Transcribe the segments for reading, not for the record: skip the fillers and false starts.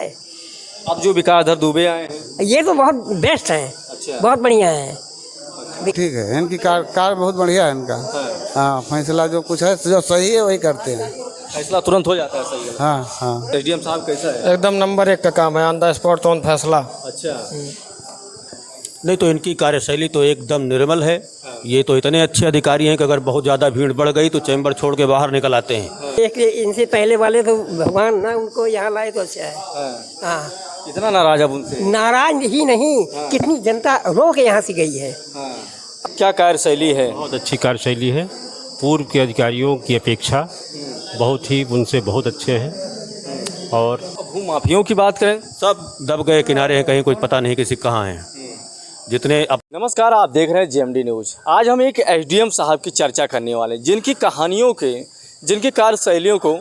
है। अब जो विकासधर दुबे आए हैं ये तो बहुत बेस्ट है। अच्छा। बहुत बढ़िया है। ठीक है, इनकी कार बहुत बढ़िया है इनका। हाँ, फैसला जो कुछ है जो सही है वही करते हैं। फैसला तुरंत हो जाता है, सही है। हाँ हाँ। एसडीएम साहब कैसा है? एकदम नंबर 1 का काम है, ऑन द स्पॉट तुरंत फैसला। अच्छा। नहीं तो इनकी कार्यशैली तो एकदम निर्मल है। ये तो इतने अच्छे अधिकारी हैं कि अगर बहुत ज़्यादा भीड़ बढ़ गई तो चैम्बर छोड़ के बाहर निकल आते हैं। एक इनसे पहले वाले तो भगवान ना उनको यहाँ लाए तो अच्छा है। हाँ, इतना नाराज अब उनसे? नाराज ही नहीं, कितनी जनता रो के यहाँ से गई है। क्या कार्यशैली है? बहुत अच्छी कार्यशैली है, पूर्व के अधिकारियों की अपेक्षा बहुत ही उनसे बहुत अच्छे हैं। और भू माफियों की बात करें, सब दब गए किनारे हैं, कहीं कुछ पता नहीं किसी कहाँ हैं। जितने अब नमस्कार, आप देख रहे हैं जेएमडी न्यूज़। आज हम एक एसडीएम साहब की चर्चा करने वाले हैं, जिनकी कहानियों के, जिनकी कार्यशैलियों को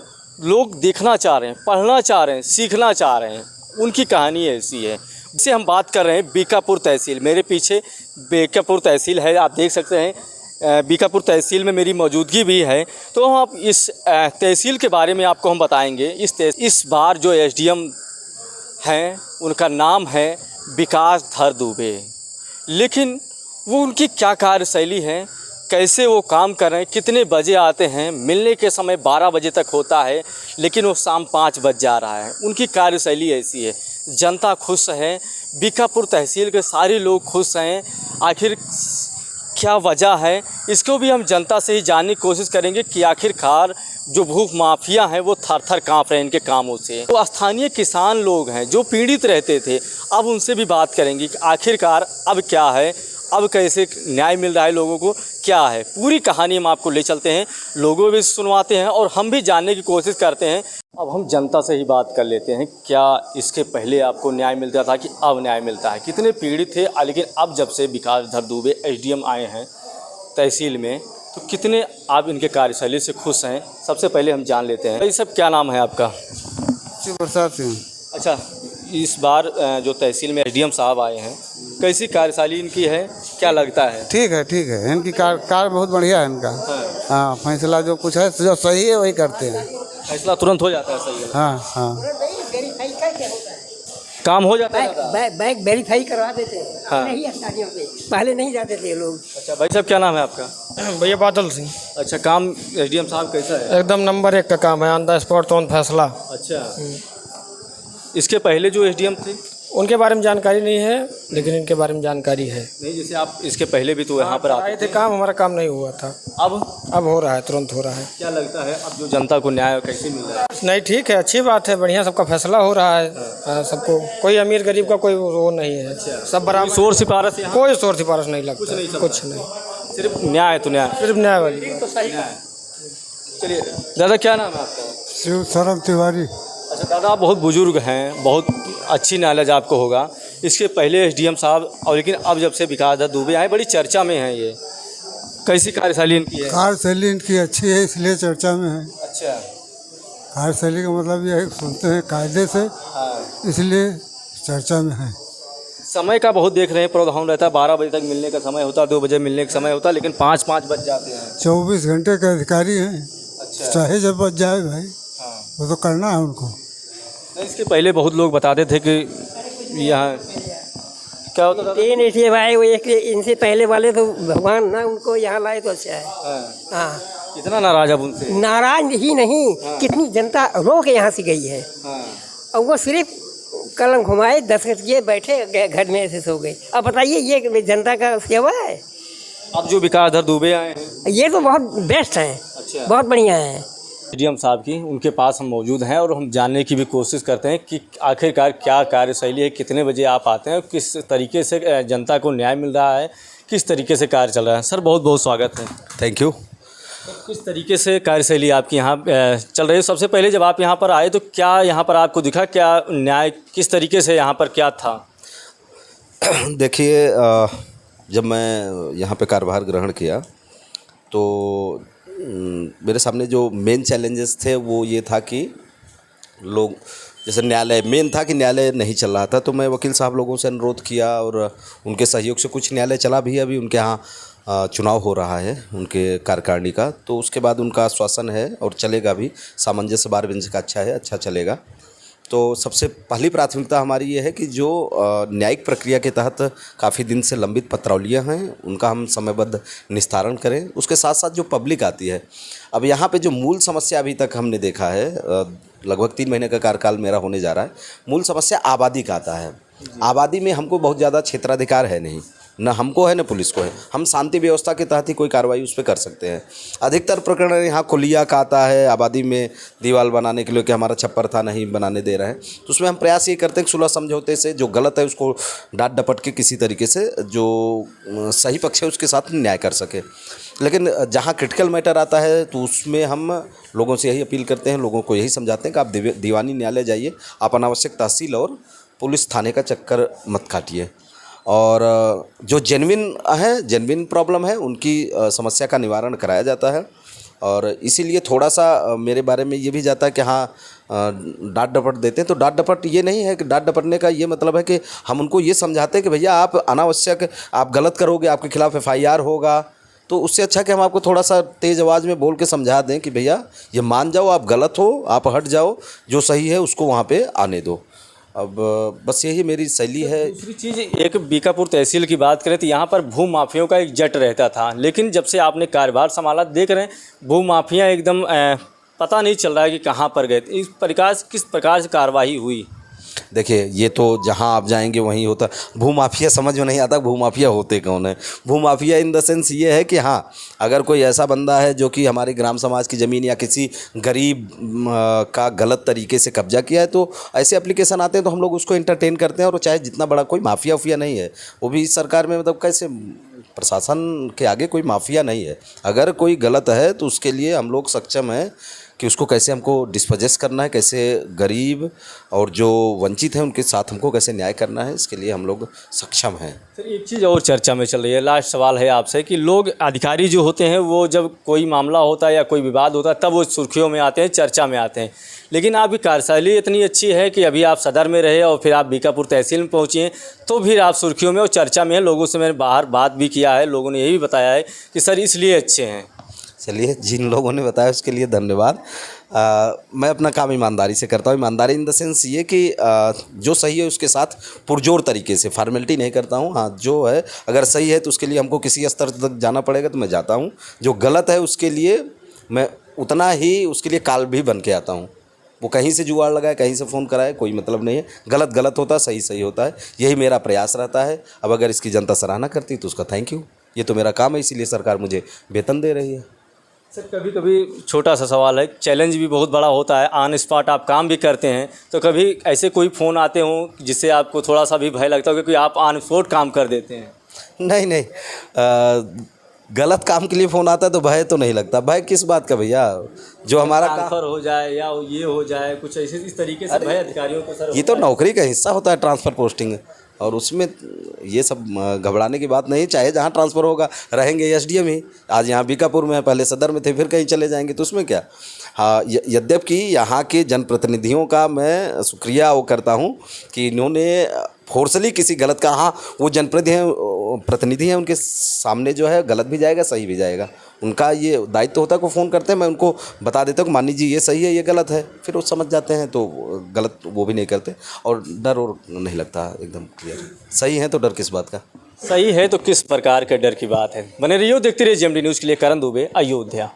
लोग देखना चाह रहे हैं, पढ़ना चाह रहे हैं, सीखना चाह रहे हैं। उनकी कहानी ऐसी है। इससे हम बात कर रहे हैं बीकापुर तहसील। मेरे पीछे बीकापुर तहसील है, आप देख सकते हैं। बीकापुर तहसील में मेरी मौजूदगी भी है, तो हम आप इस तहसील के बारे में आपको हम बताएंगे। इस बार जो एसडीएम हैं उनका नाम है विकासधर दुबे, लेकिन वो उनकी क्या कार्यशैली है, कैसे वो काम कर रहे हैं, कितने बजे आते हैं, मिलने के समय 12 बजे तक होता है लेकिन वो शाम 5 बज जा रहा है। उनकी कार्यशैली ऐसी है। जनता खुश है, बीकापुर तहसील के सारे लोग खुश हैं। आखिर क्या वजह है, इसको भी हम जनता से ही जानने की कोशिश करेंगे कि आखिरकार जो भूख माफिया हैं वो थर थर काँप रहे हैं इनके कामों से। तो स्थानीय किसान लोग हैं जो पीड़ित रहते थे, अब उनसे भी बात करेंगे कि आखिरकार अब क्या है, अब कैसे न्याय मिल रहा है लोगों को, क्या है। पूरी कहानी हम आपको ले चलते हैं, लोगों भी सुनवाते हैं और हम भी जानने की कोशिश करते हैं। अब हम जनता से ही बात कर लेते हैं, क्या इसके पहले आपको न्याय मिलता था कि अब न्याय मिलता है, कितने पीड़ित थे, लेकिन अब जब से विकासधर दुबे एसडीएम आए हैं तहसील में, तो कितने आप इनके कार्यशैली से खुश हैं। सबसे पहले हम जान लेते हैं। भाई सब, क्या नाम है आपका? शिव प्रसाद सिंह। अच्छा, इस बार जो तहसील में एसडीएम साहब आए हैं, कैसी कार्यशैली इनकी है, क्या लगता है? ठीक है, इनकी कार बहुत बढ़िया है इनका। हाँ, फैसला जो कुछ है जो सही है वही करते हैं। फैसला तुरंत हो जाता है, सही है। हाँ हाँ। काम हो जाता है। बैंक वेरीफाई करवा देते हैं। हाँ। नहीं अधिकारियों से पहले नहीं जाते थे लोग। अच्छा भाई साहब, क्या नाम है आपका? भैया बादल सिंह। अच्छा, काम एसडीएम साहब कैसा है? एकदम नंबर 1 का काम है, ऑन द स्पॉट तुरंत फैसला। अच्छा, इसके पहले जो एसडीएम थे उनके बारे में जानकारी नहीं है, लेकिन इनके बारे में जानकारी है। नहीं, जैसे आप इसके पहले भी तो यहाँ पर आए थे। काम हमारा काम नहीं हुआ था, अब हो रहा है, तुरंत हो रहा है। क्या लगता है अब जो जनता को न्याय कैसे मिल रहा है? नहीं, ठीक है, अच्छी बात है, बढ़िया सबका फैसला हो रहा है। सबको, कोई अमीर गरीब का कोई वो नहीं है। सब बराबर, शोर सिफारिश यहाँ? कोई शोर सिफारिश नहीं लगता, कुछ नहीं, नहीं, सिर्फ न्याय तो न्याय। सिर्फ न्याय वाली। चलिए दादा, क्या नाम है आपका? शिव सरम तिवारी। अच्छा दादा, आप बहुत बुजुर्ग हैं, बहुत अच्छी नॉलेज आपको होगा। इसके पहले एसडीएम साहब और, लेकिन अब जब से विकासधर दुबे आए, बड़ी चर्चा में हैं ये। कैसी कार्यशैली इनकी है? कार्यशैली इनकी अच्छी है, इसलिए चर्चा में है। अच्छा। कार्यशैली का मतलब यह है, सुनते हैं कायदे से, इसलिए चर्चा में है। समय का बहुत देख रहे हैं, प्रावधान रहता है, 12 बजे तक मिलने का समय होता है, 2 बजे मिलने का समय होता है, लेकिन 5 बज जाते हैं। 24 घंटे के अधिकारी हैं। अच्छा। चाहे जब बच जाए भाई, वो तो करना है उनको। नहीं, इसके पहले बहुत लोग बताते थे कि यहाँ क्या होता था? तीन एसडीएम आए, वो एक इनसे पहले वाले तो भगवान ना उनको यहाँ लाए तो अच्छा है। हाँ, इतना नाराज अब उनसे? नाराज ही नहीं, कितनी जनता रो के यहाँ से गई है। और वो सिर्फ कलम घुमाए, दस्तखत किए, बैठे घर में ऐसे सो गए। अब बताइए, ये जनता का सेवा है? अब जो विकासधर दुबे आए हैं, ये तो बहुत बेस्ट है। अच्छा, बहुत बढ़िया है। एसडीएम साहब की, उनके पास हम मौजूद हैं और हम जानने की भी कोशिश करते हैं कि आखिरकार क्या कार्यशैली है, कितने बजे आप आते हैं, किस तरीके से जनता को न्याय मिल रहा है, किस तरीके से कार्य चल रहा है। सर, बहुत बहुत स्वागत है। Thank you. किस तरीके से कार्यशैली आपकी यहाँ चल रही है? सबसे पहले जब आप यहाँ पर आए तो क्या यहाँ पर आपको दिखा, क्या न्याय किस तरीके से यहाँ पर क्या था? देखिए, जब मैं यहाँ पे कार्यभार ग्रहण किया तो मेरे सामने जो मेन चैलेंजेस थे वो ये था कि लोग, जैसे न्यायालय मेन था कि न्यायालय नहीं चल रहा था, तो मैं वकील साहब लोगों से अनुरोध किया और उनके सहयोग से कुछ न्यायालय चला भी। अभी उनके यहाँ चुनाव हो रहा है उनके कार्यकारिणी का, तो उसके बाद उनका आश्वासन है और चलेगा भी। सामंजस्य बार बेंच का अच्छा है, अच्छा चलेगा। तो सबसे पहली प्राथमिकता हमारी ये है कि जो न्यायिक प्रक्रिया के तहत काफ़ी दिन से लंबित पत्रावलियाँ हैं उनका हम समयबद्ध निस्तारण करें। उसके साथ साथ जो पब्लिक आती है, अब यहाँ पे जो मूल समस्या अभी तक हमने देखा है, लगभग 3 महीने का कार्यकाल मेरा होने जा रहा है, मूल समस्या आबादी का आता है। आबादी में हमको बहुत ज़्यादा क्षेत्राधिकार है नहीं, न हमको है न पुलिस को है। हम शांति व्यवस्था के तहत ही कोई कार्रवाई उस पर कर सकते हैं। अधिकतर प्रकरण यहाँ कुलिया का आता है, आबादी में दीवार बनाने के लिए कि हमारा छप्पर था नहीं बनाने दे रहे हैं, तो उसमें हम प्रयास ये करते हैं कि सुलह समझौते से जो गलत है उसको डांट डपट के किसी तरीके से जो सही पक्ष है उसके साथ न्याय कर सके। लेकिन जहाँ क्रिटिकल मैटर आता है तो उसमें हम लोगों से यही अपील करते हैं, लोगों को यही समझाते हैं कि आप दीवानी न्यायालय जाइए, आप अनावश्यक तहसील और पुलिस थाने का चक्कर मत काटिए। और जो जेन्युइन प्रॉब्लम है उनकी समस्या का निवारण कराया जाता है। और इसीलिए थोड़ा सा मेरे बारे में ये भी जाता है कि हाँ डांट डपट देते हैं, तो डांट डपट ये नहीं है कि डांट डपटने का ये मतलब है कि हम उनको ये समझाते हैं कि भैया आप अनावश्यक आप गलत करोगे, आपके खिलाफ FIR होगा, तो उससे अच्छा कि हम आपको थोड़ा सा तेज़ आवाज़ में बोल के समझा दें कि भैया ये मान जाओ, आप गलत हो, आप हट जाओ, जो सही है उसको वहाँ पे आने दो। अब बस यही मेरी शैली है। दूसरी चीज़, एक बीकापुर तहसील की बात करें तो यहाँ पर भू माफियों का एक जट रहता था, लेकिन जब से आपने कार्यभार संभाला देख रहे हैं भू माफिया एकदम पता नहीं चल रहा है कि कहाँ पर गए। इस प्रकार किस प्रकार से कार्रवाई हुई? देखिए, ये तो जहाँ आप जाएंगे वहीं होता। भूमाफिया समझ में नहीं आता भूमाफिया होते कौन है। भूमाफिया इन द सेंस ये है कि हाँ, अगर कोई ऐसा बंदा है जो कि हमारे ग्राम समाज की ज़मीन या किसी गरीब का गलत तरीके से कब्जा किया है, तो ऐसे एप्लीकेशन आते हैं तो हम लोग उसको एंटरटेन करते हैं। और चाहे जितना बड़ा कोई माफिया उफिया नहीं है, वो भी सरकार में मतलब कैसे प्रशासन के आगे कोई माफिया नहीं है। अगर कोई गलत है तो उसके लिए हम लोग सक्षम हैं कि उसको कैसे हमको डिस्पोजेस करना है, कैसे गरीब और जो वंचित हैं उनके साथ हमको कैसे न्याय करना है, इसके लिए हम लोग सक्षम हैं। सर, एक चीज़ और चर्चा में चल रही है, लास्ट सवाल है आपसे कि लोग अधिकारी जो होते हैं वो जब कोई मामला होता है या कोई विवाद होता है तब वो सुर्खियों में आते हैं, चर्चा में आते हैं, लेकिन आपकी कार्यशैली इतनी अच्छी है कि अभी आप सदर में रहे और फिर आप बीकापुर तहसील में पहुँचे तो फिर आप सुर्खियों में और चर्चा में हैं। लोगों से मैंने बाहर बात भी किया है, लोगों ने यही भी बताया है कि सर इसलिए अच्छे हैं। चलिए, जिन लोगों ने बताया उसके लिए धन्यवाद। मैं अपना काम ईमानदारी से करता हूँ। ईमानदारी इन द सेंस ये कि जो सही है उसके साथ पुरजोर तरीके से फॉर्मेलिटी नहीं करता हूँ। हाँ, जो है अगर सही है तो उसके लिए हमको किसी स्तर तक जाना पड़ेगा तो मैं जाता हूँ। जो गलत है उसके लिए मैं उतना ही उसके लिए काल भी बन के आता हूँ। वो कहीं से जुगाड़ लगाए, कहीं से फ़ोन कराए, कोई मतलब नहीं है। गलत गलत होता है, सही सही होता है, यही मेरा प्रयास रहता है। अब अगर इसकी जनता सराहना करती तो उसका थैंक यू। ये तो मेरा काम है, इसीलिए सरकार मुझे वेतन दे रही है। सर, कभी कभी छोटा सा सवाल है, चैलेंज भी बहुत बड़ा होता है, ऑन स्पॉट आप काम भी करते हैं, तो कभी ऐसे कोई फ़ोन आते हों जिससे आपको थोड़ा सा भी भय लगता हो क्योंकि आप ऑन स्पॉट काम कर देते हैं? नहीं, गलत काम के लिए फ़ोन आता है तो भय तो नहीं लगता। भय किस बात का भैया, जो हमारा ट्रांसफ़र हो जाए या ये हो जाए कुछ ऐसे इस तरीके से भय अधिकारियों को सर? ये तो नौकरी का हिस्सा होता है, ट्रांसफ़र पोस्टिंग, और उसमें ये सब घबराने की बात नहीं। चाहे जहाँ ट्रांसफ़र होगा, रहेंगे SDM ही। आज यहाँ बीकापुर में है, पहले सदर में थे, फिर कहीं चले जाएंगे तो उसमें क्या। हाँ, यद्यपि यहाँ के जनप्रतिनिधियों का मैं शुक्रिया वो करता हूँ कि इन्होंने फोर्सली किसी गलत का, हाँ वो प्रतिनिधि हैं, उनके सामने जो है गलत भी जाएगा सही भी जाएगा, उनका ये दायित्व होता है। को फ़ोन करते हैं, मैं उनको बता देता हूँ कि मान लीजिए ये सही है ये गलत है, फिर वो समझ जाते हैं तो गलत वो भी नहीं करते और डर और नहीं लगता, एकदम क्लियर। सही है तो डर किस बात का। सही है तो किस प्रकार के डर की बात है। बने रहिए, देखते रहिए GMD न्यूज़ के लिए। करण दुबे, अयोध्या।